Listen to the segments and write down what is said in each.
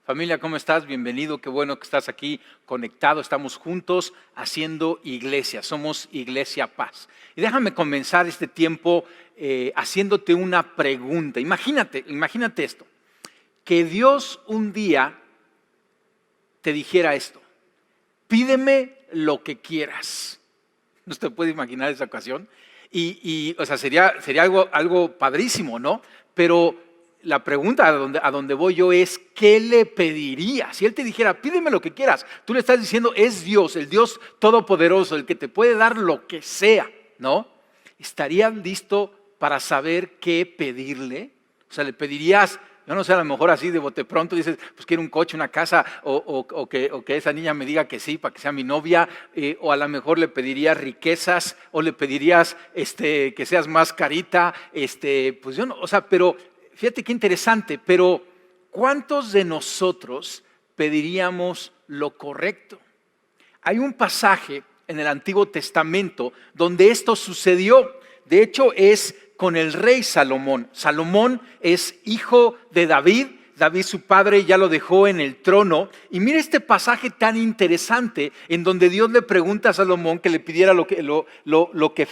Familia, ¿cómo estás? Bienvenido, qué bueno que estás aquí conectado. Estamos juntos haciendo iglesia, somos Iglesia Paz. Y déjame comenzar este tiempo haciéndote una pregunta. Imagínate esto, que Dios un día te dijera esto: pídeme lo que quieras. ¿No te puedes imaginar esa ocasión? O sea, sería algo padrísimo, ¿no? Pero la pregunta a donde voy yo es: ¿qué le pedirías? Si Él te dijera, pídeme lo que quieras, tú le estás diciendo, es Dios, el Dios todopoderoso, el que te puede dar lo que sea, ¿no? ¿Estarías listo para saber qué pedirle? O sea, le pedirías, yo no sé, a lo mejor así de bote pronto dices, pues quiero un coche, una casa, o que esa niña me diga que sí para que sea mi novia, o a lo mejor le pedirías riquezas, o le pedirías que seas más carita, pues yo no, o sea, pero fíjate qué interesante, pero ¿cuántos de nosotros pediríamos lo correcto? Hay un pasaje en el Antiguo Testamento donde esto sucedió. De hecho, es con el rey Salomón. Salomón es hijo de David. David, su padre, ya lo dejó en el trono. Y mira este pasaje tan interesante en donde Dios le pregunta a Salomón que le pidiera lo que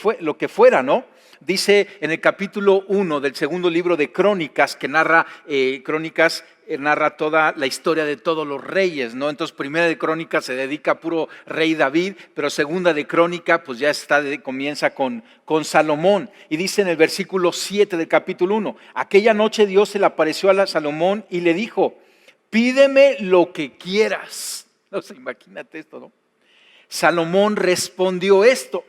fuera, ¿no? Dice en el capítulo 1 del segundo libro de Crónicas, que narra toda la historia de todos los reyes, ¿no? Entonces, primera de Crónicas se dedica a puro rey David, pero segunda de Crónica, pues ya comienza con Salomón. Y dice en el versículo 7 del capítulo 1, aquella noche Dios se le apareció a Salomón y le dijo, pídeme lo que quieras. No sé, imagínate esto, ¿no? Salomón respondió esto: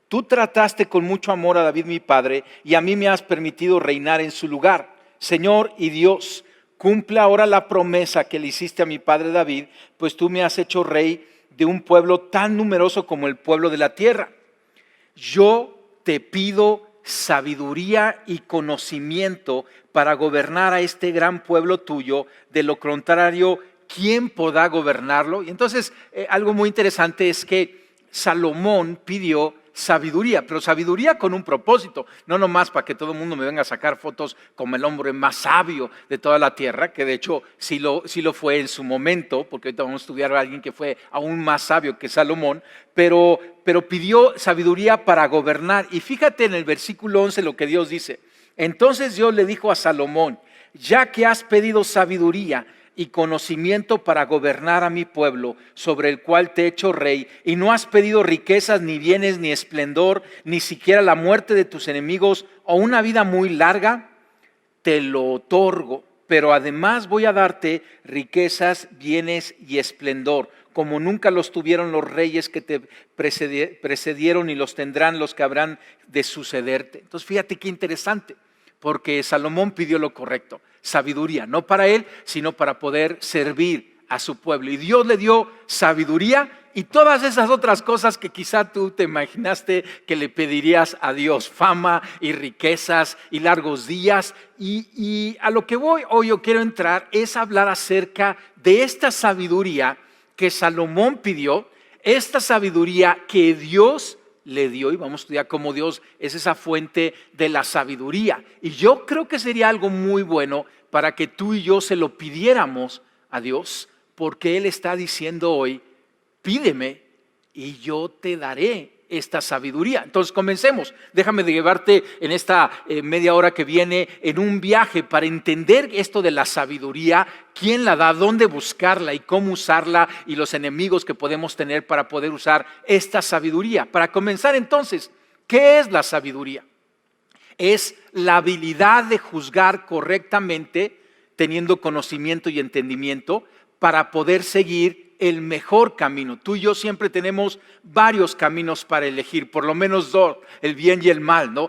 tú trataste con mucho amor a David mi padre, y a mí me has permitido reinar en su lugar. Señor y Dios, cumple ahora la promesa que le hiciste a mi padre David, pues tú me has hecho rey de un pueblo tan numeroso como el pueblo de la tierra. Yo te pido sabiduría y conocimiento para gobernar a este gran pueblo tuyo, de lo contrario, ¿quién podrá gobernarlo? Y entonces, algo muy interesante es que Salomón pidió sabiduría, pero sabiduría con un propósito, no nomás para que todo el mundo me venga a sacar fotos como el hombre más sabio de toda la tierra, que de hecho sí lo fue en su momento, porque ahorita vamos a estudiar a alguien que fue aún más sabio que Salomón, pero pidió sabiduría para gobernar. Y fíjate en el versículo 11 lo que Dios dice: entonces Dios le dijo a Salomón, ya que has pedido sabiduría y conocimiento para gobernar a mi pueblo, sobre el cual te he hecho rey, y no has pedido riquezas, ni bienes, ni esplendor, ni siquiera la muerte de tus enemigos, o una vida muy larga, te lo otorgo. Pero además voy a darte riquezas, bienes y esplendor, como nunca los tuvieron los reyes que te precedieron, y los tendrán los que habrán de sucederte. Entonces fíjate qué interesante, porque Salomón pidió lo correcto, sabiduría, no para él, sino para poder servir a su pueblo. Y Dios le dio sabiduría y todas esas otras cosas que quizá tú te imaginaste que le pedirías a Dios: fama y riquezas y largos días. Y a lo que voy hoy yo quiero entrar es hablar acerca de esta sabiduría que Salomón pidió, esta sabiduría que Dios le dio, y vamos a estudiar cómo Dios es esa fuente de la sabiduría. Y yo creo que sería algo muy bueno para que tú y yo se lo pidiéramos a Dios, porque Él está diciendo hoy: pídeme y yo te daré esta sabiduría. Entonces comencemos. Déjame llevarte en esta media hora que viene en un viaje para entender esto de la sabiduría, quién la da, dónde buscarla y cómo usarla, y los enemigos que podemos tener para poder usar esta sabiduría. Para comenzar entonces, ¿qué es la sabiduría? Es la habilidad de juzgar correctamente, teniendo conocimiento y entendimiento, para poder seguir el mejor camino. Tú y yo siempre tenemos varios caminos para elegir, por lo menos dos: el bien y el mal, ¿no?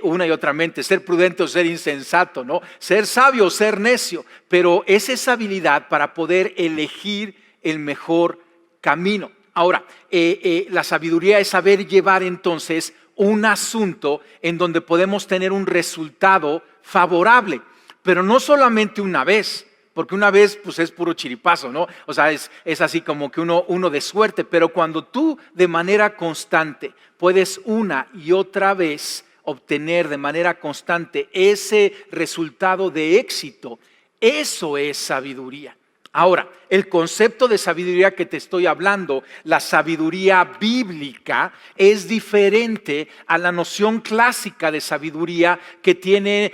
Una y otra mente, ser prudente o ser insensato, ¿no? Ser sabio o ser necio. Pero es esa habilidad para poder elegir el mejor camino. Ahora, la sabiduría es saber llevar entonces un asunto en donde podemos tener un resultado favorable, pero no solamente una vez, porque una vez pues es puro chiripazo, ¿no? O sea, es así como que uno de suerte, pero cuando tú de manera constante puedes una y otra vez obtener de manera constante ese resultado de éxito, eso es sabiduría. Ahora, el concepto de sabiduría que te estoy hablando, la sabiduría bíblica, es diferente a la noción clásica de sabiduría que tiene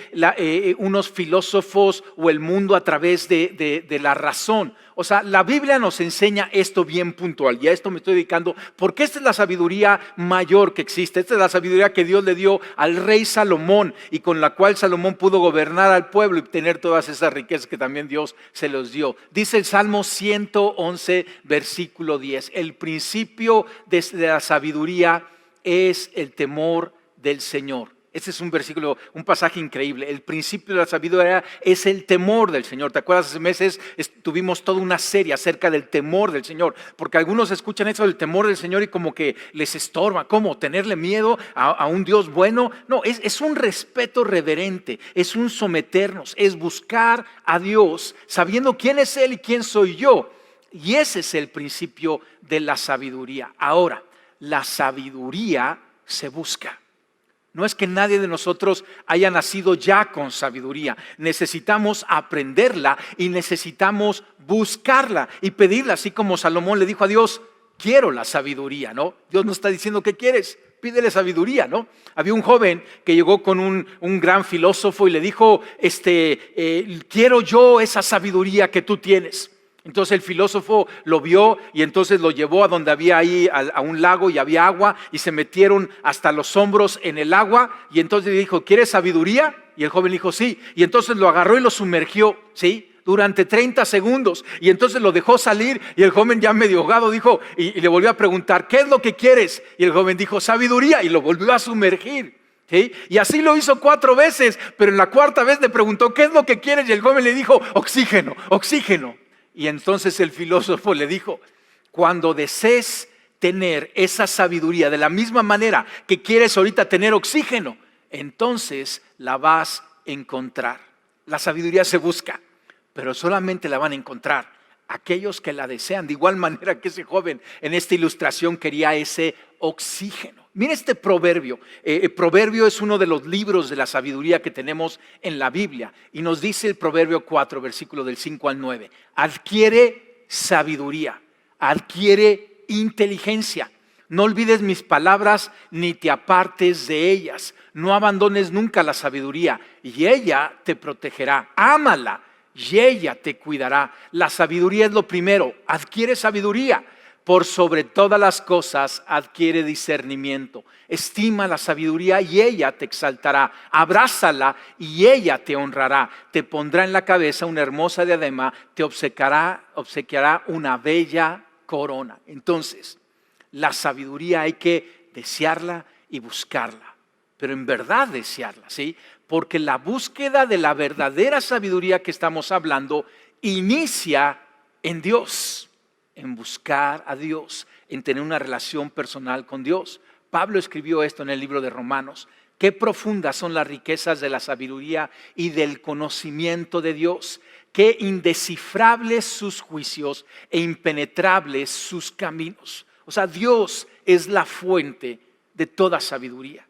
unos filósofos o el mundo a través de la razón. O sea, la Biblia nos enseña esto bien puntual, y a esto me estoy dedicando porque esta es la sabiduría mayor que existe. Esta es la sabiduría que Dios le dio al rey Salomón y con la cual Salomón pudo gobernar al pueblo y tener todas esas riquezas que también Dios se los dio. Dice el Salmo 111, versículo 10, el principio de la sabiduría es el temor del Señor. Este es un versículo, un pasaje increíble. El principio de la sabiduría es el temor del Señor. ¿Te acuerdas? Hace meses tuvimos toda una serie acerca del temor del Señor, porque algunos escuchan eso del temor del Señor y como que les estorba. ¿Cómo? ¿Tenerle miedo a un Dios bueno? No, es un respeto reverente, es un someternos, es buscar a Dios sabiendo quién es Él y quién soy yo. Y ese es el principio de la sabiduría. Ahora, la sabiduría se busca. No es que nadie de nosotros haya nacido ya con sabiduría. Necesitamos aprenderla y necesitamos buscarla y pedirla, así como Salomón le dijo a Dios, quiero la sabiduría, ¿no? Dios nos está diciendo, ¿qué quieres? Pídele sabiduría, ¿no? Había un joven que llegó con un gran filósofo y le dijo, quiero yo esa sabiduría que tú tienes. Entonces el filósofo lo vio y entonces lo llevó a donde había ahí a un lago y había agua y se metieron hasta los hombros en el agua y entonces le dijo, ¿quieres sabiduría? Y el joven dijo, sí. Y entonces lo agarró y lo sumergió, ¿sí? Durante 30 segundos y entonces lo dejó salir y el joven ya medio ahogado dijo y le volvió a preguntar, ¿qué es lo que quieres? Y el joven dijo, sabiduría, y lo volvió a sumergir. ¿Sí? Y así lo hizo 4 veces, pero en la 4ª vez le preguntó, ¿qué es lo que quieres? Y el joven le dijo, oxígeno, oxígeno. Y entonces el filósofo le dijo, cuando desees tener esa sabiduría de la misma manera que quieres ahorita tener oxígeno, entonces la vas a encontrar. La sabiduría se busca, pero solamente la van a encontrar aquellos que la desean. De igual manera que ese joven en esta ilustración quería ese oxígeno. Mira este proverbio. El proverbio es uno de los libros de la sabiduría que tenemos en la Biblia. Y nos dice el proverbio 4, versículo del 5 al 9. Adquiere sabiduría, adquiere inteligencia. No olvides mis palabras ni te apartes de ellas. No abandones nunca la sabiduría y ella te protegerá. Ámala y ella te cuidará. La sabiduría es lo primero. Adquiere sabiduría. Por sobre todas las cosas adquiere discernimiento. Estima la sabiduría y ella te exaltará. Abrázala y ella te honrará. Te pondrá en la cabeza una hermosa diadema. Te obsequiará una bella corona. Entonces, la sabiduría hay que desearla y buscarla. Pero en verdad desearla, ¿sí? Porque la búsqueda de la verdadera sabiduría que estamos hablando inicia en Dios. En buscar a Dios, en tener una relación personal con Dios. Pablo escribió esto en el libro de Romanos. Qué profundas son las riquezas de la sabiduría y del conocimiento de Dios. Qué indescifrables sus juicios e impenetrables sus caminos. O sea, Dios es la fuente de toda sabiduría.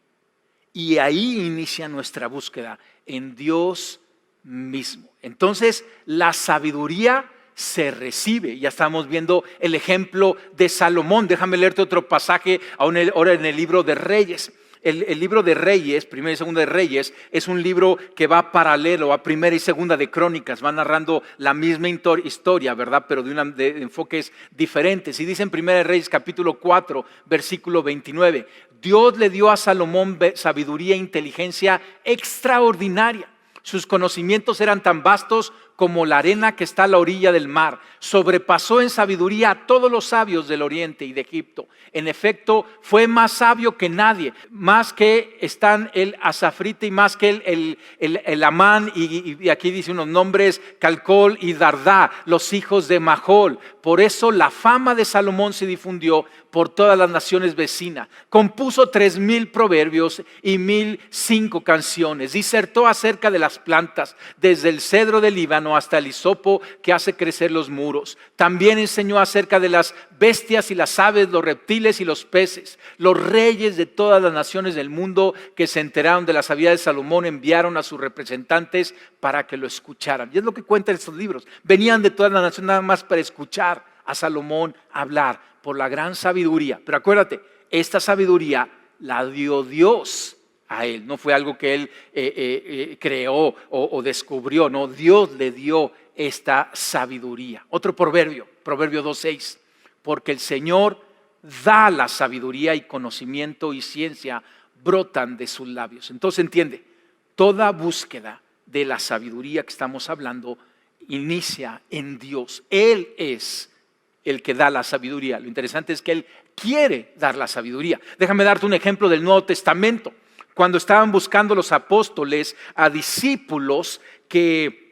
Y ahí inicia nuestra búsqueda, en Dios mismo. Entonces, la sabiduría se recibe. Ya estamos viendo el ejemplo de Salomón. Déjame leerte otro pasaje ahora en el libro de Reyes. El libro de Reyes, primera y segunda de Reyes, es un libro que va paralelo a primera y segunda de Crónicas. Va narrando la misma historia, ¿verdad? Pero de enfoques diferentes. Y dice en primera de Reyes capítulo 4, versículo 29. Dios le dio a Salomón sabiduría e inteligencia extraordinaria. Sus conocimientos eran tan vastos como la arena que está a la orilla del mar. Sobrepasó en sabiduría a todos los sabios del oriente y de Egipto. En efecto, fue más sabio que nadie, más que están el azafrita y más que el Amán, y aquí dice unos nombres, Calcol y Dardá, los hijos de Mahol. Por eso la fama de Salomón se difundió por todas las naciones vecinas. Compuso 3000 proverbios y 1005 canciones. Disertó acerca de las plantas, desde el cedro del Líbano hasta el hisopo que hace crecer los muros. También enseñó acerca de las bestias y las aves, los reptiles y los peces. Los reyes de todas las naciones del mundo que se enteraron de la sabiduría de Salomón enviaron a sus representantes para que lo escucharan. Y es lo que cuentan estos libros. Venían de todas las naciones nada más para escuchar a Salomón hablar por la gran sabiduría. Pero acuérdate, esta sabiduría la dio Dios a él. No fue algo que él creó o descubrió. No, Dios le dio esta sabiduría. Otro proverbio, Proverbio 2:6. Porque el Señor da la sabiduría y conocimiento y ciencia brotan de sus labios. Entonces entiende, toda búsqueda de la sabiduría que estamos hablando inicia en Dios. Él es el que da la sabiduría. Lo interesante es que Él quiere dar la sabiduría. Déjame darte un ejemplo del Nuevo Testamento. Cuando estaban buscando los apóstoles a discípulos que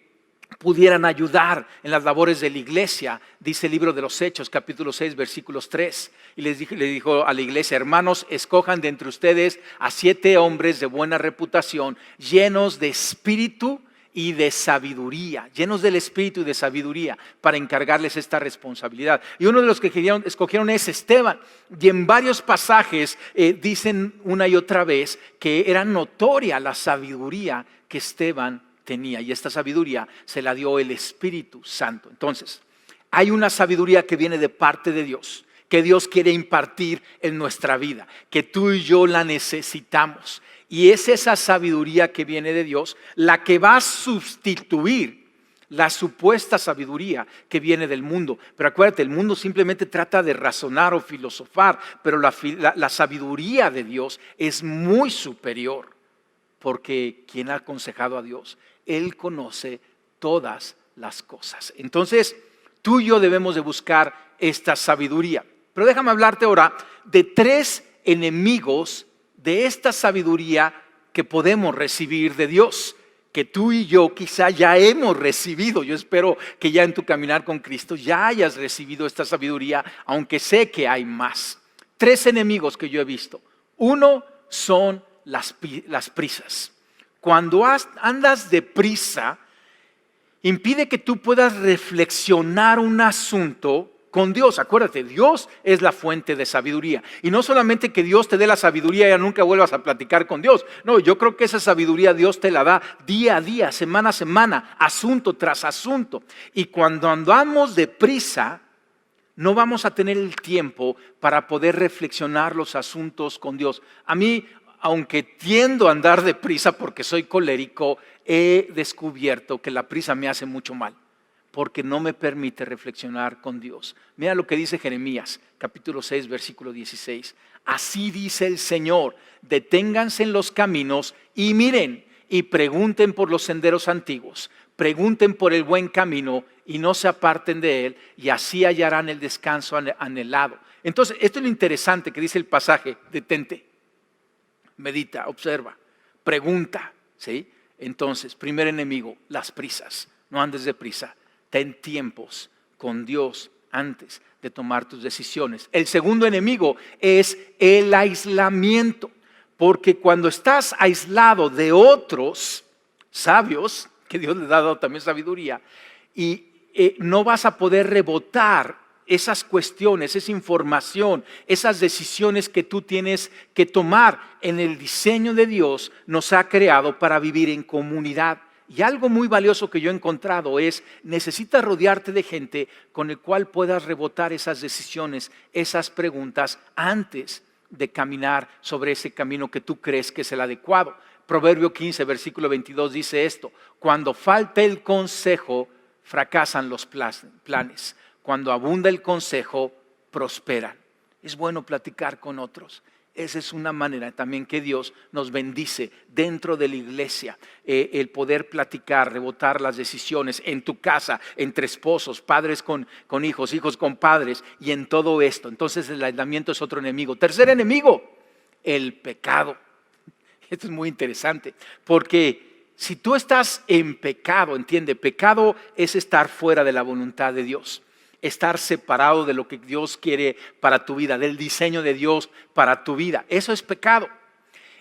pudieran ayudar en las labores de la iglesia, dice el libro de los Hechos, capítulo 6, versículos 3. Y le dijo a la iglesia: hermanos, escojan de entre ustedes a 7 hombres de buena reputación, llenos de espíritu y de sabiduría, llenos del espíritu y de sabiduría, para encargarles esta responsabilidad. Y uno de los que escogieron es Esteban. Y en varios pasajes dicen una y otra vez que era notoria la sabiduría que Esteban tenía, y esta sabiduría se la dio el Espíritu Santo. Entonces, hay una sabiduría que viene de parte de Dios, que Dios quiere impartir en nuestra vida, que tú y yo la necesitamos. Y es esa sabiduría que viene de Dios la que va a sustituir la supuesta sabiduría que viene del mundo. Pero acuérdate, el mundo simplemente trata de razonar o filosofar, pero la sabiduría de Dios es muy superior, porque ¿quién ha aconsejado a Dios? Él conoce todas las cosas. Entonces, tú y yo debemos de buscar esta sabiduría. Pero déjame hablarte ahora de 3 enemigos de esta sabiduría que podemos recibir de Dios, que tú y yo quizá ya hemos recibido. Yo espero que ya en tu caminar con Cristo ya hayas recibido esta sabiduría, aunque sé que hay más. 3 enemigos que yo he visto. Uno son las prisas. Cuando andas deprisa, impide que tú puedas reflexionar un asunto con Dios. Acuérdate, Dios es la fuente de sabiduría. Y no solamente que Dios te dé la sabiduría y ya nunca vuelvas a platicar con Dios. No, yo creo que esa sabiduría Dios te la da día a día, semana a semana, asunto tras asunto. Y cuando andamos deprisa, no vamos a tener el tiempo para poder reflexionar los asuntos con Dios. A mí, aunque tiendo a andar deprisa porque soy colérico, he descubierto que la prisa me hace mucho mal, porque no me permite reflexionar con Dios. Mira lo que dice Jeremías, capítulo 6, versículo 16. Así dice el Señor: deténganse en los caminos y miren y pregunten por los senderos antiguos. Pregunten por el buen camino y no se aparten de él, y así hallarán el descanso anhelado. Entonces, esto es lo interesante que dice el pasaje. Detente, medita, observa, pregunta, ¿sí? Entonces, primer enemigo, las prisas. No andes deprisa. Ten tiempos con Dios antes de tomar tus decisiones. El segundo enemigo es el aislamiento, porque cuando estás aislado de otros sabios, que Dios les ha dado también sabiduría, y no vas a poder rebotar esas cuestiones, esa información, esas decisiones que tú tienes que tomar. En el diseño de Dios nos ha creado para vivir en comunidad. Y algo muy valioso que yo he encontrado es: necesitas rodearte de gente con el cual puedas rebotar esas decisiones, esas preguntas, antes de caminar sobre ese camino que tú crees que es el adecuado. Proverbio 15, versículo 22 dice esto: cuando falta el consejo, fracasan los planes. Cuando abunda el consejo, prosperan. Es bueno platicar con otros. Esa es una manera también que Dios nos bendice dentro de la iglesia, el poder platicar, rebotar las decisiones en tu casa, entre esposos, padres con hijos, hijos con padres, y en todo esto. Entonces el aislamiento es otro enemigo. Tercer enemigo, el pecado. Esto es muy interesante, porque si tú estás en pecado, entiende, pecado es estar fuera de la voluntad de Dios. estar separado de lo que Dios quiere para tu vida, del diseño de Dios para tu vida. Eso es pecado.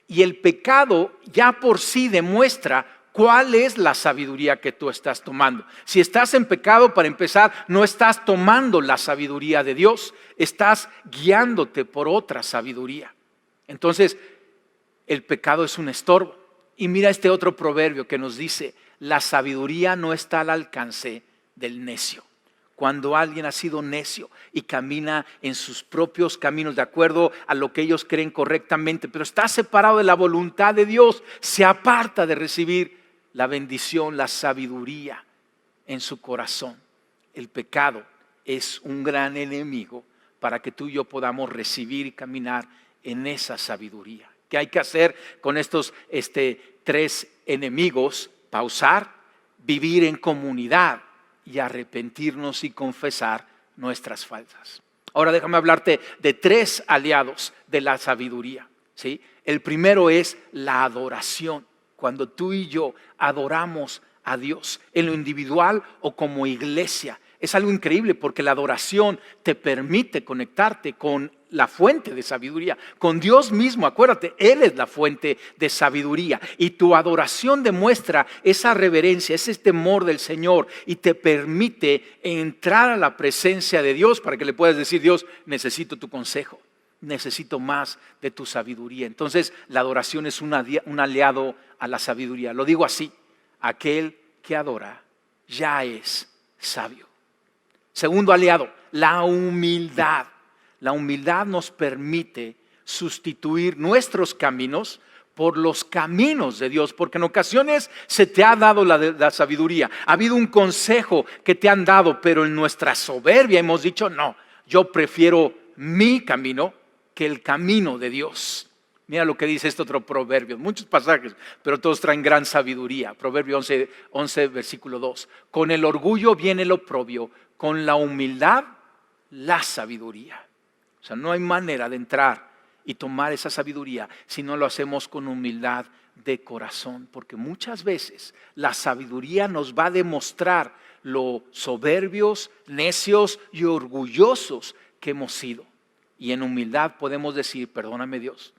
Y el pecado ya por sí demuestra cuál es la sabiduría que tú estás tomando. Si estás en pecado, para empezar, no estás tomando la sabiduría de Dios, estás guiándote por otra sabiduría. Entonces, el pecado es un estorbo. Y mira este otro proverbio que nos dice, la sabiduría no está al alcance del necio. Cuando alguien ha sido necio y camina en sus propios caminos de acuerdo a lo que ellos creen correctamente, pero está separado de la voluntad de Dios, se aparta de recibir la bendición, la sabiduría en su corazón. El pecado es un gran enemigo para que tú y yo podamos recibir y caminar en esa sabiduría. ¿Qué hay que hacer con estos tres enemigos? Pausar, vivir en comunidad y arrepentirnos y confesar nuestras faltas. Ahora déjame hablarte de tres aliados de la sabiduría, ¿sí? El primero es la adoración. Cuando tú y yo adoramos a Dios en lo individual o como iglesia, es algo increíble porque la adoración te permite conectarte con la fuente de sabiduría, con Dios mismo. Acuérdate, Él es la fuente de sabiduría y tu adoración demuestra esa reverencia, ese temor del Señor y te permite entrar a la presencia de Dios para que le puedas decir: Dios, necesito tu consejo, necesito más de tu sabiduría. Entonces la adoración es un aliado a la sabiduría. Lo digo así: aquel que adora ya es sabio. Segundo aliado, la humildad. La humildad nos permite sustituir nuestros caminos por los caminos de Dios, porque en ocasiones se te ha dado la sabiduría, ha habido un consejo que te han dado, pero en nuestra soberbia hemos dicho: no, yo prefiero mi camino que el camino de Dios. Mira lo que dice este otro proverbio, muchos pasajes, pero todos traen gran sabiduría. Proverbio 11 versículo 2. Con el orgullo viene el oprobio, con la humildad la sabiduría. O sea, no hay manera de entrar y tomar esa sabiduría si no lo hacemos con humildad de corazón, porque muchas veces la sabiduría nos va a demostrar lo soberbios, necios y orgullosos que hemos sido. Y en humildad podemos decir: perdóname, Dios,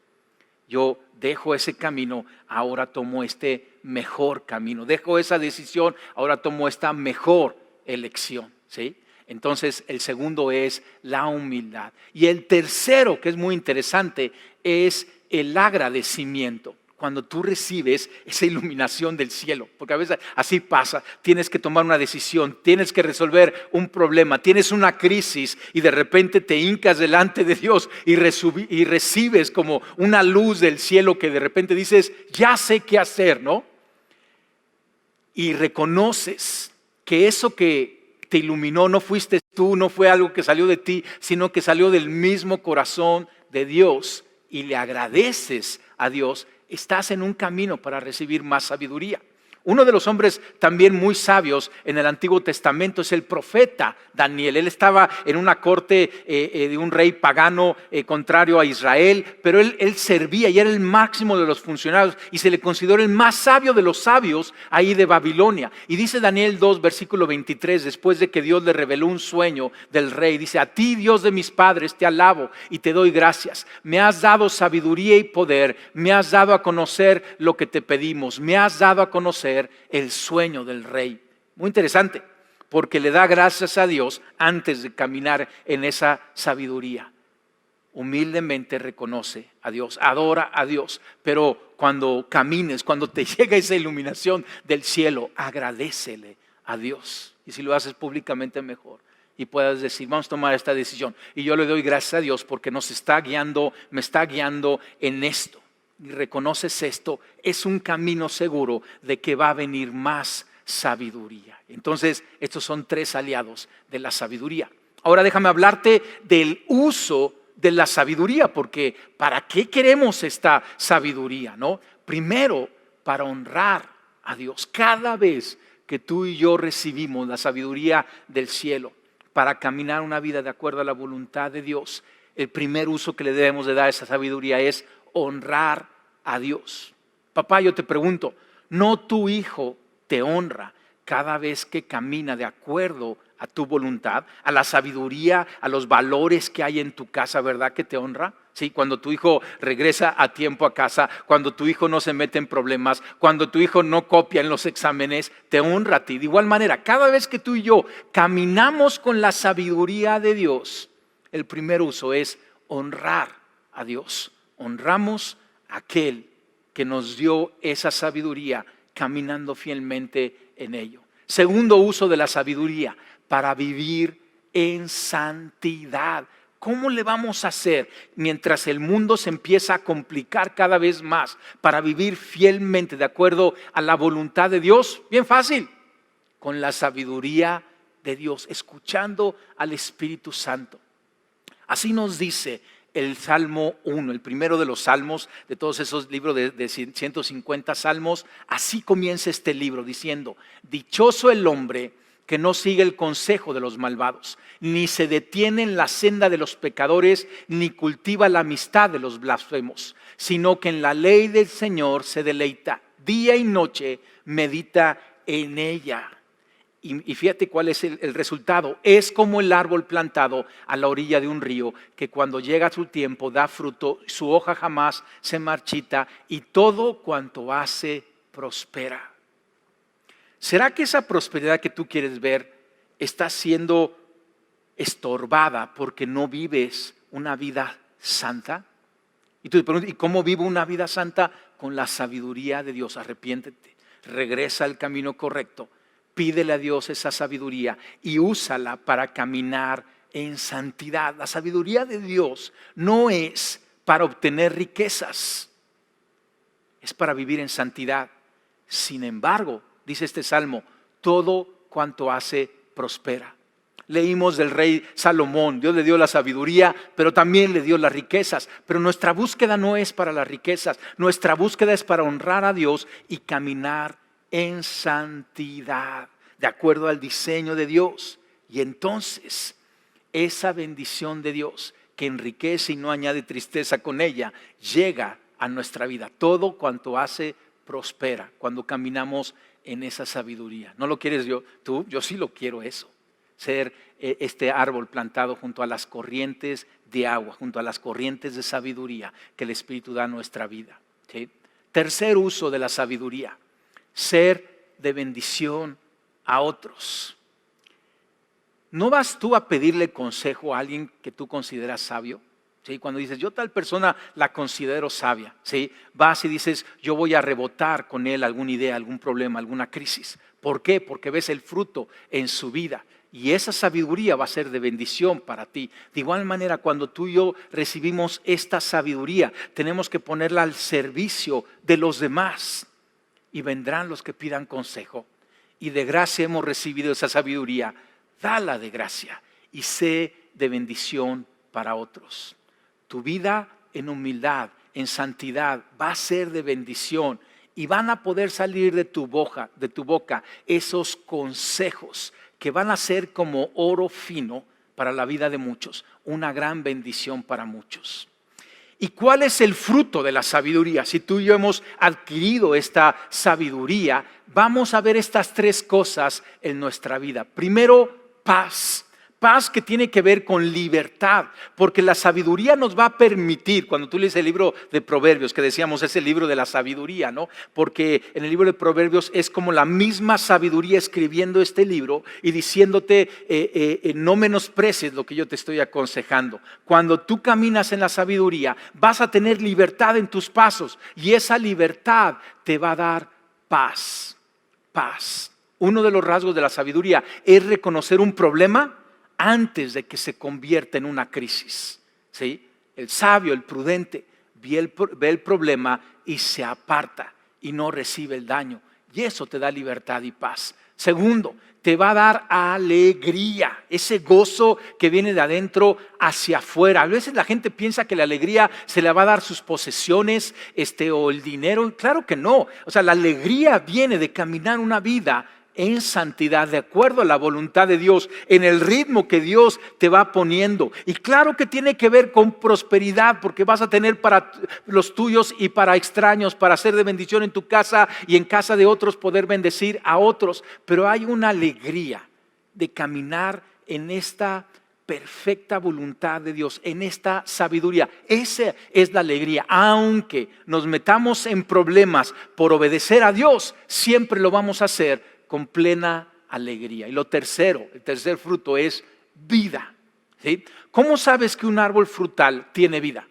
yo dejo ese camino, ahora tomo este mejor camino. Dejo esa decisión, ahora tomo esta mejor elección, ¿sí? Entonces el segundo es la humildad. Y el tercero, que es muy interesante, es el agradecimiento. Cuando tú recibes esa iluminación del cielo, porque a veces así pasa, tienes que tomar una decisión, tienes que resolver un problema, tienes una crisis y de repente te hincas delante de Dios y recibes como una luz del cielo que de repente dices: ya sé qué hacer, ¿no? Y reconoces que eso que te iluminó no fuiste tú, no fue algo que salió de ti, sino que salió del mismo corazón de Dios, y le agradeces a Dios. Estás en un camino para recibir más sabiduría. Uno de los hombres también muy sabios en el Antiguo Testamento es el profeta Daniel. Él estaba en una corte de un rey pagano contrario a Israel, pero él servía y era el máximo de los funcionarios y se le consideró el más sabio de los sabios ahí de Babilonia. Y dice Daniel 2, versículo 23, después de que Dios le reveló un sueño del rey, dice: a ti, Dios de mis padres, te alabo y te doy gracias. Me has dado sabiduría y poder, me has dado a conocer lo que te pedimos, me has dado a conocer el sueño del rey. Muy interesante, porque le da gracias a Dios antes de caminar en esa sabiduría. Humildemente reconoce a Dios, adora a Dios, pero cuando camines, cuando te llega esa iluminación del cielo, agradécele a Dios. Y si lo haces públicamente, mejor. Y puedas decir: vamos a tomar esta decisión. Y yo le doy gracias a Dios porque nos está guiando, me está guiando en esto. Y reconoces esto, es un camino seguro de que va a venir más sabiduría. Entonces, estos son tres aliados de la sabiduría. Ahora déjame hablarte del uso de la sabiduría, porque ¿para qué queremos esta sabiduría, no? Primero, para honrar a Dios. Cada vez que tú y yo recibimos la sabiduría del cielo para caminar una vida de acuerdo a la voluntad de Dios, el primer uso que le debemos de dar a esa sabiduría es honrar a Dios. Papá, yo te pregunto, ¿no tu hijo te honra cada vez que camina de acuerdo a tu voluntad, a la sabiduría, a los valores que hay en tu casa, ¿verdad que te honra? Sí, cuando tu hijo regresa a tiempo a casa, cuando tu hijo no se mete en problemas, cuando tu hijo no copia en los exámenes, te honra a ti. De igual manera, cada vez que tú y yo caminamos con la sabiduría de Dios, el primer uso es honrar a Dios. Honramos a aquel que nos dio esa sabiduría caminando fielmente en ello. Segundo uso de la sabiduría, para vivir en santidad. ¿Cómo le vamos a hacer mientras el mundo se empieza a complicar cada vez más para vivir fielmente de acuerdo a la voluntad de Dios? Bien fácil, con la sabiduría de Dios, escuchando al Espíritu Santo. Así nos dice el Salmo 1, el primero de los salmos, de todos esos libros de 150 salmos. Así comienza este libro diciendo: dichoso el hombre que no sigue el consejo de los malvados, ni se detiene en la senda de los pecadores, ni cultiva la amistad de los blasfemos, sino que en la ley del Señor se deleita, día y noche medita en ella. Y fíjate cuál es el resultado. Es como el árbol plantado a la orilla de un río, que cuando llega su tiempo da fruto, su hoja jamás se marchita y todo cuanto hace prospera. ¿Será que esa prosperidad que tú quieres ver está siendo estorbada porque no vives una vida santa? Y tú te preguntas, ¿y cómo vivo una vida santa? Con la sabiduría de Dios. Arrepiéntete, regresa al camino correcto, pídele a Dios esa sabiduría y úsala para caminar en santidad. La sabiduría de Dios no es para obtener riquezas, es para vivir en santidad. Sin embargo, dice este salmo, todo cuanto hace prospera. Leímos del rey Salomón, Dios le dio la sabiduría, pero también le dio las riquezas. Pero nuestra búsqueda no es para las riquezas, nuestra búsqueda es para honrar a Dios y caminar en santidad, de acuerdo al diseño de Dios. Y entonces, esa bendición de Dios, que enriquece y no añade tristeza con ella, llega a nuestra vida. Todo cuanto hace prospera cuando caminamos en esa sabiduría. ¿No lo quieres tú? Yo sí lo quiero eso. Ser este árbol plantado junto a las corrientes de agua, junto a las corrientes de sabiduría que el Espíritu da a nuestra vida. ¿Sí? Tercer uso de la sabiduría, ser de bendición a otros. ¿No vas tú a pedirle consejo a alguien que tú consideras sabio? ¿Sí? Cuando dices, yo tal persona la considero sabia, ¿sí? Vas y dices, yo voy a rebotar con él alguna idea, algún problema, alguna crisis. ¿Por qué? Porque ves el fruto en su vida. Y esa sabiduría va a ser de bendición para ti. De igual manera, cuando tú y yo recibimos esta sabiduría, tenemos que ponerla al servicio de los demás. Y vendrán los que pidan consejo. Y de gracia hemos recibido esa sabiduría. Dala de gracia y sé de bendición para otros. Tu vida en humildad, en santidad, va a ser de bendición. Y van a poder salir de tu boca esos consejos que van a ser como oro fino para la vida de muchos, una gran bendición para muchos. ¿Y cuál es el fruto de la sabiduría? Si tú y yo hemos adquirido esta sabiduría, vamos a ver estas tres cosas en nuestra vida. Primero, paz. Paz que tiene que ver con libertad, porque la sabiduría nos va a permitir, cuando tú lees el libro de Proverbios, que decíamos es el libro de la sabiduría, ¿no? Porque en el libro de Proverbios es como la misma sabiduría escribiendo este libro y diciéndote no menosprecies lo que yo te estoy aconsejando. Cuando tú caminas en la sabiduría, vas a tener libertad en tus pasos y esa libertad te va a dar paz. Paz. Uno de los rasgos de la sabiduría es reconocer un problema antes de que se convierta en una crisis. ¿Sí? El sabio, el prudente, ve el problema y se aparta y no recibe el daño. Y eso te da libertad y paz. Segundo, te va a dar alegría, ese gozo que viene de adentro hacia afuera. A veces la gente piensa que la alegría se le va a dar sus posesiones o el dinero. Claro que no. O sea, la alegría viene de caminar una vida en santidad, de acuerdo a la voluntad de Dios, en el ritmo que Dios te va poniendo. Y claro que tiene que ver con prosperidad, porque vas a tener para los tuyos y para extraños, para ser de bendición en tu casa y en casa de otros, poder bendecir a otros. Pero hay una alegría de caminar en esta perfecta voluntad de Dios, en esta sabiduría. Esa es la alegría. Aunque nos metamos en problemas por obedecer a Dios, siempre lo vamos a hacer con plena alegría. Y lo tercero, el tercer fruto es vida. ¿Sí? ¿Cómo sabes que un árbol frutal tiene vida?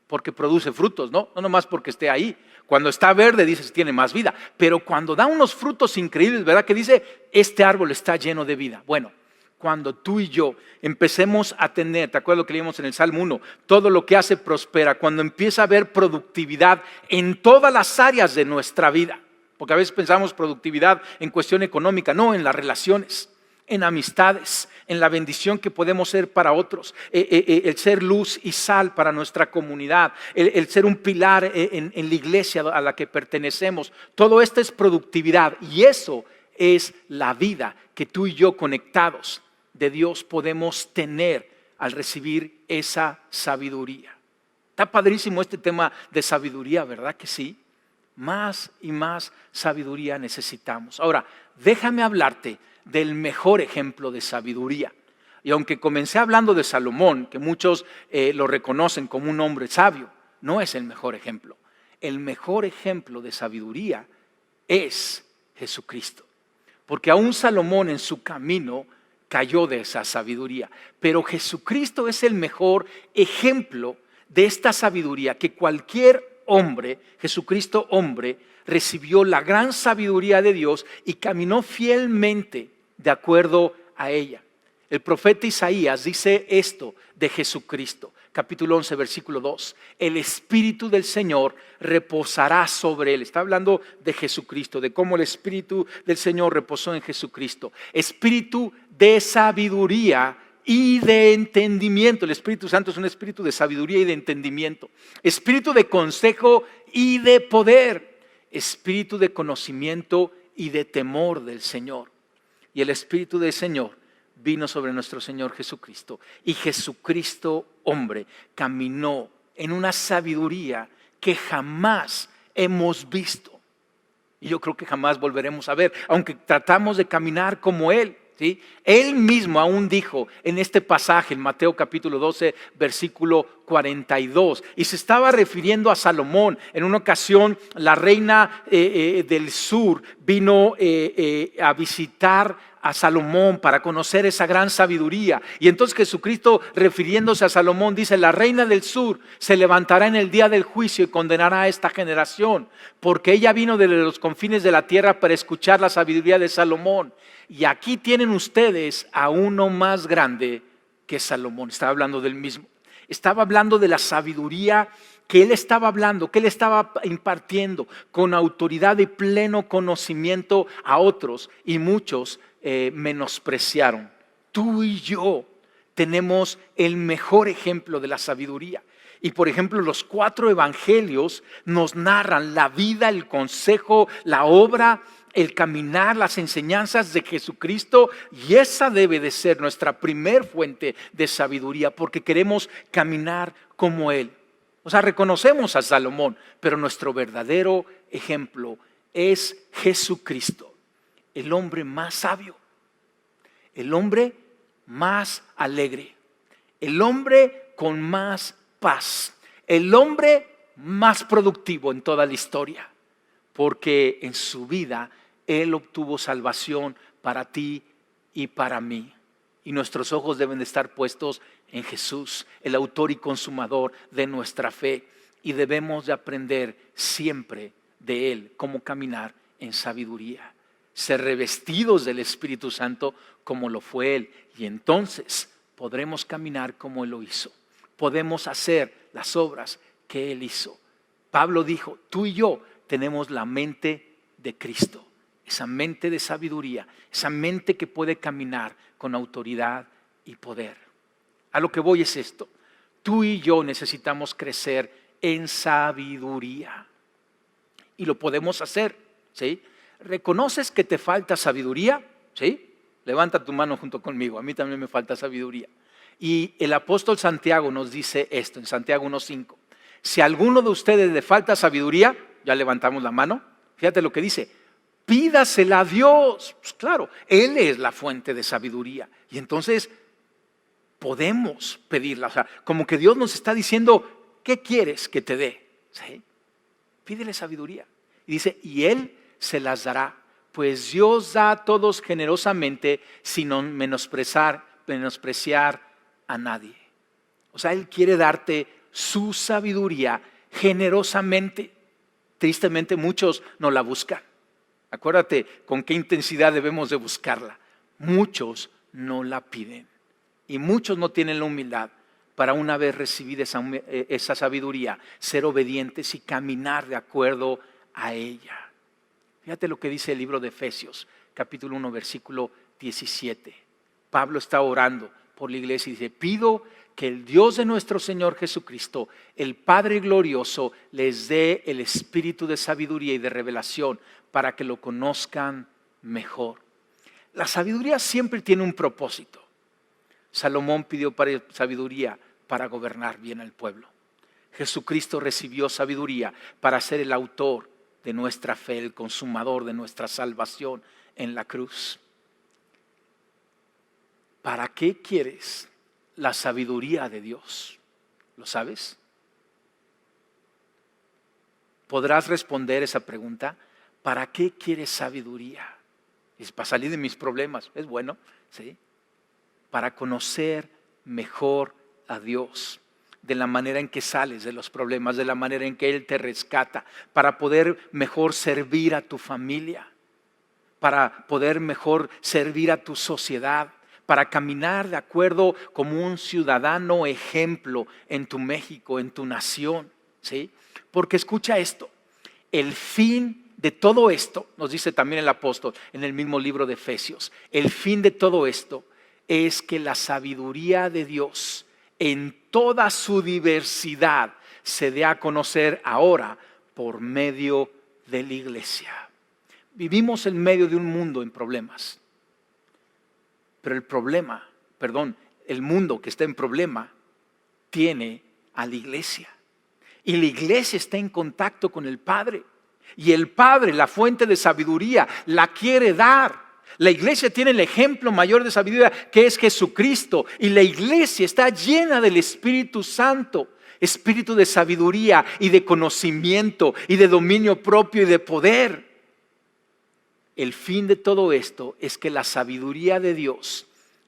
Porque produce frutos, ¿no? No nomás porque esté ahí. Cuando está verde dices tiene más vida, pero cuando da unos frutos increíbles, ¿verdad? Que dice, este árbol está lleno de vida. Bueno, cuando tú y yo empecemos a tener, ¿te acuerdas lo que leímos en el Salmo 1? Todo lo que hace prospera, cuando empieza a haber productividad en todas las áreas de nuestra vida. Porque a veces pensamos productividad en cuestión económica, no, en las relaciones, en amistades, en la bendición que podemos ser para otros, el ser luz y sal para nuestra comunidad, el ser un pilar en la iglesia a la que pertenecemos. Todo esto es productividad y eso es la vida que tú y yo conectados de Dios podemos tener al recibir esa sabiduría. Está padrísimo este tema de sabiduría, ¿verdad que sí? Más y más sabiduría necesitamos. Ahora, déjame hablarte del mejor ejemplo de sabiduría. Y aunque comencé hablando de Salomón, que muchos lo reconocen como un hombre sabio, no es el mejor ejemplo. El mejor ejemplo de sabiduría es Jesucristo. Porque aún Salomón en su camino cayó de esa sabiduría. Pero Jesucristo es el mejor ejemplo de esta sabiduría que cualquier hombre, Jesucristo hombre, recibió la gran sabiduría de Dios y caminó fielmente de acuerdo a ella. El profeta Isaías dice esto de Jesucristo, capítulo 11, versículo 2. El Espíritu del Señor reposará sobre él. Está hablando de Jesucristo, de cómo el Espíritu del Señor reposó en Jesucristo. Espíritu de sabiduría y de entendimiento. El Espíritu Santo es un espíritu de sabiduría y de entendimiento. Espíritu de consejo y de poder. Espíritu de conocimiento y de temor del Señor. Y el Espíritu del Señor vino sobre nuestro Señor Jesucristo. Y Jesucristo, hombre, caminó en una sabiduría que jamás hemos visto. Y yo creo que jamás volveremos a ver, aunque tratamos de caminar como Él. ¿Sí? Él mismo aún dijo en este pasaje, en Mateo capítulo 12, versículo 42, y se estaba refiriendo a Salomón. En una ocasión la reina del sur vino a visitar a Salomón para conocer esa gran sabiduría. Y entonces Jesucristo, refiriéndose a Salomón, dice: la reina del sur se levantará en el día del juicio y condenará a esta generación, porque ella vino desde los confines de la tierra para escuchar la sabiduría de Salomón. Y aquí tienen ustedes a uno más grande que Salomón. Estaba hablando del mismo. Estaba hablando de la sabiduría que él estaba hablando, que él estaba impartiendo con autoridad y pleno conocimiento a otros. Y muchos menospreciaron. Tú y yo tenemos el mejor ejemplo de la sabiduría. Y por ejemplo, los 4 evangelios nos narran la vida, el consejo, la obra, el caminar, las enseñanzas de Jesucristo, y esa debe de ser nuestra primer fuente de sabiduría, porque queremos caminar como Él. O sea, reconocemos a Salomón, pero nuestro verdadero ejemplo es Jesucristo, el hombre más sabio, el hombre más alegre, el hombre con más paz, el hombre más productivo en toda la historia, porque en su vida Él obtuvo salvación para ti y para mí. Y nuestros ojos deben de estar puestos en Jesús, el autor y consumador de nuestra fe. Y debemos de aprender siempre de Él cómo caminar en sabiduría. Ser revestidos del Espíritu Santo como lo fue Él. Y entonces podremos caminar como Él lo hizo. Podemos hacer las obras que Él hizo. Pablo dijo: tú y yo tenemos la mente de Cristo. Esa mente de sabiduría, esa mente que puede caminar con autoridad y poder. A lo que voy es esto: tú y yo necesitamos crecer en sabiduría. Y lo podemos hacer, ¿sí? ¿reconoces que te falta sabiduría? ¿Sí? Levanta tu mano junto conmigo, a mí también me falta sabiduría. Y el apóstol Santiago nos dice esto en Santiago 1:5. Si a alguno de ustedes le falta sabiduría, ya levantamos la mano, fíjate lo que dice, pídasela a Dios. Pues claro, Él es la fuente de sabiduría. Y entonces podemos pedirla. O sea, como que Dios nos está diciendo, ¿qué quieres que te dé? ¿Sí? Pídele sabiduría. Y dice, y Él se las dará. Pues Dios da a todos generosamente sin menospreciar a nadie. O sea, Él quiere darte su sabiduría generosamente. Tristemente muchos no la buscan. Acuérdate con qué intensidad debemos de buscarla. Muchos no la piden y muchos no tienen la humildad para una vez recibida esa sabiduría, ser obedientes y caminar de acuerdo a ella. Fíjate lo que dice el libro de Efesios, capítulo 1, versículo 17. Pablo está orando por la iglesia y dice, pido que el Dios de nuestro Señor Jesucristo, el Padre glorioso, les dé el espíritu de sabiduría y de revelación para que lo conozcan mejor. La sabiduría siempre tiene un propósito. Salomón pidió sabiduría para gobernar bien al pueblo. Jesucristo recibió sabiduría para ser el autor de nuestra fe, el consumador de nuestra salvación en la cruz. ¿Para qué quieres la sabiduría de Dios? ¿Lo sabes? ¿Podrás responder esa pregunta? ¿Para qué quieres sabiduría? Es para salir de mis problemas, es bueno, ¿sí? Para conocer mejor a Dios, de la manera en que sales de los problemas, de la manera en que Él te rescata, para poder mejor servir a tu familia, para poder mejor servir a tu sociedad, para caminar de acuerdo como un ciudadano ejemplo en tu México, en tu nación, ¿sí? Porque escucha esto, el fin de todo esto, nos dice también el apóstol en el mismo libro de Efesios, el fin de todo esto es que la sabiduría de Dios en toda su diversidad se dé a conocer ahora por medio de la iglesia. Vivimos en medio de un mundo en problemas, pero el mundo que está en problema tiene a la iglesia y la iglesia está en contacto con el Padre y el Padre, la fuente de sabiduría, la quiere dar. La iglesia tiene el ejemplo mayor de sabiduría que es Jesucristo y la iglesia está llena del Espíritu Santo, espíritu de sabiduría y de conocimiento y de dominio propio y de poder. El fin de todo esto es que la sabiduría de Dios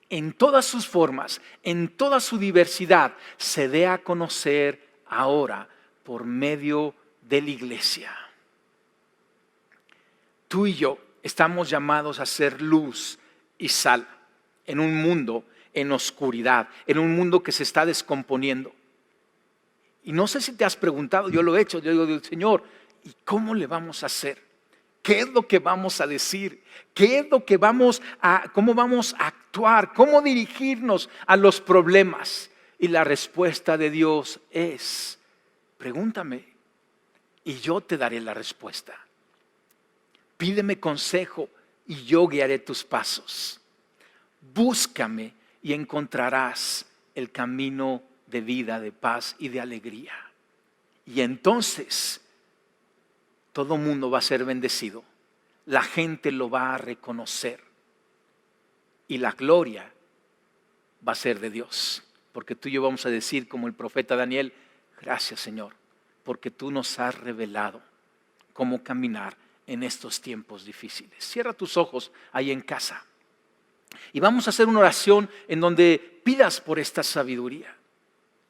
en todas sus formas, en toda su diversidad, se dé a conocer ahora por medio de la iglesia. Tú y yo estamos llamados a ser luz y sal en un mundo en oscuridad, en un mundo que se está descomponiendo. Y no sé si te has preguntado, yo lo he hecho, yo digo, Señor, ¿y cómo le vamos a hacer? ¿Qué es lo que vamos a decir? ¿Qué es lo que cómo vamos a actuar? ¿Cómo dirigirnos a los problemas? Y la respuesta de Dios es, pregúntame y yo te daré la respuesta. Pídeme consejo y yo guiaré tus pasos. Búscame y encontrarás el camino de vida, de paz y de alegría. Y entonces todo mundo va a ser bendecido. La gente lo va a reconocer. Y la gloria va a ser de Dios. Porque tú y yo vamos a decir como el profeta Daniel, gracias Señor, porque tú nos has revelado cómo caminar en estos tiempos difíciles. Cierra tus ojos ahí en casa. Y vamos a hacer una oración en donde pidas por esta sabiduría.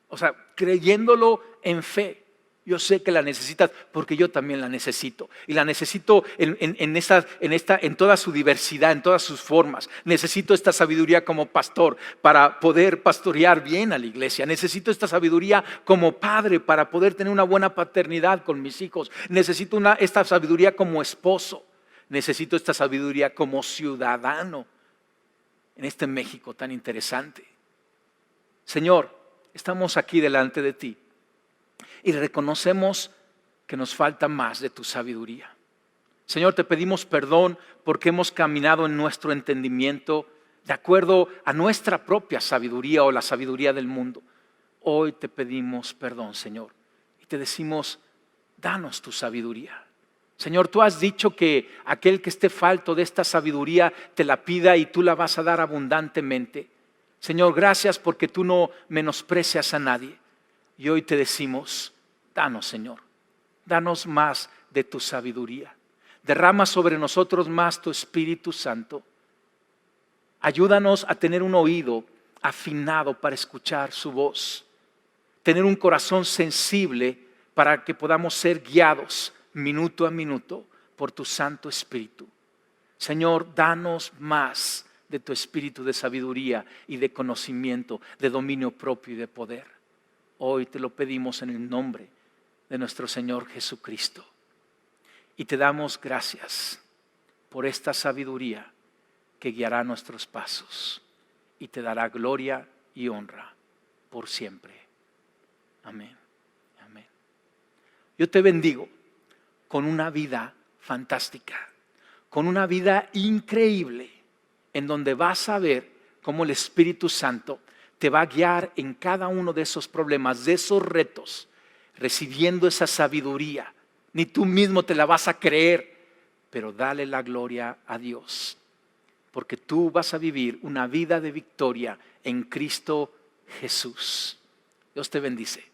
O sea, creyéndolo en fe. Yo sé que la necesitas porque yo también la necesito. Y la necesito en toda su diversidad, en todas sus formas. Necesito esta sabiduría como pastor para poder pastorear bien a la iglesia. Necesito esta sabiduría como padre para poder tener una buena paternidad con mis hijos. Necesito esta sabiduría como esposo. Necesito esta sabiduría como ciudadano en este México tan interesante. Señor, estamos aquí delante de ti. Y reconocemos que nos falta más de tu sabiduría. Señor, te pedimos perdón porque hemos caminado en nuestro entendimiento de acuerdo a nuestra propia sabiduría o la sabiduría del mundo. Hoy te pedimos perdón, Señor, y te decimos, danos tu sabiduría. Señor, tú has dicho que aquel que esté falto de esta sabiduría te la pida y tú la vas a dar abundantemente. Señor, gracias porque tú no menosprecias a nadie. Y hoy te decimos, danos, Señor, danos más de tu sabiduría. Derrama sobre nosotros más tu Espíritu Santo. Ayúdanos a tener un oído afinado para escuchar su voz. Tener un corazón sensible para que podamos ser guiados minuto a minuto por tu Santo Espíritu. Señor, danos más de tu espíritu de sabiduría y de conocimiento, de dominio propio y de poder. Hoy te lo pedimos en el nombre de nuestro Señor Jesucristo. Y te damos gracias por esta sabiduría que guiará nuestros pasos y te dará gloria y honra por siempre. Amén. Amén. Yo te bendigo con una vida fantástica, con una vida increíble, en donde vas a ver cómo el Espíritu Santo te va a guiar en cada uno de esos problemas, de esos retos, recibiendo esa sabiduría. Ni tú mismo te la vas a creer, pero dale la gloria a Dios, porque tú vas a vivir una vida de victoria en Cristo Jesús. Dios te bendice.